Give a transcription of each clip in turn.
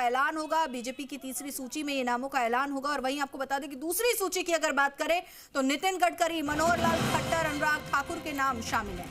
ऐलान होगा। बीजेपी की तीसरी सूची में ये नामों का ऐलान होगा। और वहीं आपको बता दें कि दूसरी सूची की अगर बात करें तो नितिन गडकरी, मनोहर लाल खट्टर, अनुराग ठाकुर के नाम शामिल हैं।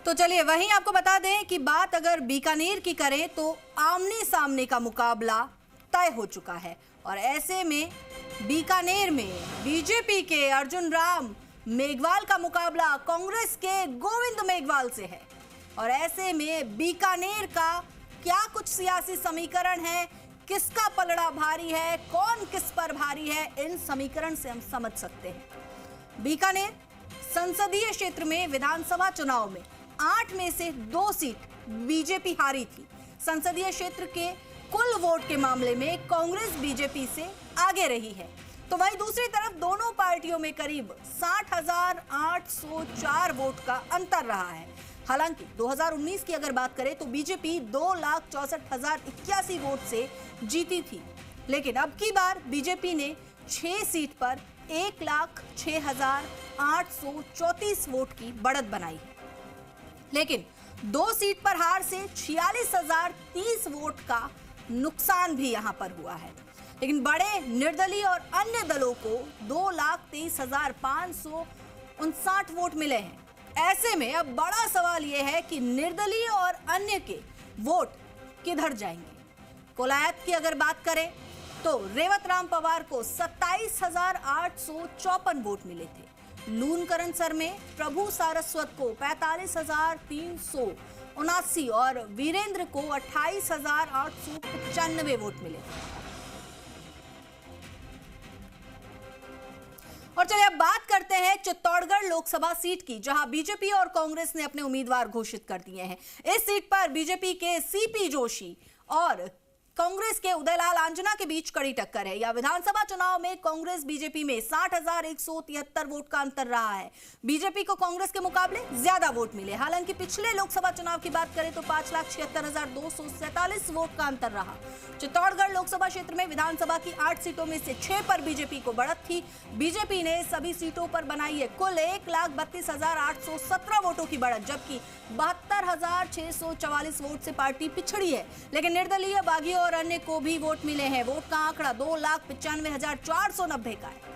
तो चलिए वहीं आपको बता दें कि बात अगर बीकानेर की करें तो आमने सामने का मुकाबला तय हो चुका है। और ऐसे में बीकानेर में बीजेपी के अर्जुन राम मेघवाल का मुकाबला कांग्रेस के गोविंद मेघवाल से है। और ऐसे में बीकानेर का क्या कुछ सियासी समीकरण है, किसका पलड़ा भारी है, कौन किस पर भारी है, इन समीकरण से हम समझ सकते हैं। बीकानेर संसदीय क्षेत्र में विधानसभा चुनाव में 8 में से 2 सीट बीजेपी हारी थी। संसदीय क्षेत्र के कुल वोट के मामले में कांग्रेस बीजेपी से आगे रही है। तो वहीं दूसरी तरफ दोनों पार्टियों में करीब 60,804 वोट का अंतर रहा है। हालांकि 2019 की अगर बात करें तो बीजेपी 2,64,081 वोट से जीती थी, लेकिन अब की बार बीजेपी ने 6 सीट पर 1,06,834 वोट की बढ़त बनाई है। लेकिन 2 सीट पर हार से 46,030 वोट का नुकसान भी यहां पर हुआ है। लेकिन बड़े निर्दलीय और अन्य दलों को 2,23,559 वोट मिले हैं। ऐसे में अब बड़ा सवाल यह है कि निर्दलीय और अन्य के वोट किधर जाएंगे। कोलायत की अगर बात करें तो रेवत राम पवार को 27,854 वोट मिले थे। लूनकरण सर में प्रभु सारस्वत को 45,379 और वीरेंद्र को 28,895 वोट मिले। और चलिए अब बात करते हैं चित्तौड़गढ़ लोकसभा सीट की, जहां बीजेपी और कांग्रेस ने अपने उम्मीदवार घोषित कर दिए हैं। इस सीट पर बीजेपी के सीपी जोशी और कांग्रेस के उदयलाल आंजना के बीच कड़ी टक्कर है। या विधानसभा चुनाव में कांग्रेस बीजेपी में 60,173 वोट का अंतर रहा है। बीजेपी को कांग्रेस के मुकाबले ज्यादा वोट मिले। हालांकि पिछले लोकसभा चुनाव की बात करें तो 5,76,247 वोट का अंतर रहा। चित्तौड़गढ़ लोकसभा क्षेत्र में विधानसभा की 8 सीटों में से 6 पर बीजेपी को बढ़त थी। बीजेपी ने सभी सीटों पर बनाई है कुल 1,32,817 वोटों की बढ़त, जबकि 72,644 वोट से पार्टी पिछड़ी है। लेकिन निर्दलीय, बागी और अन्य को भी वोट मिले हैं। वोट का आंकड़ा 2,95,490 का है।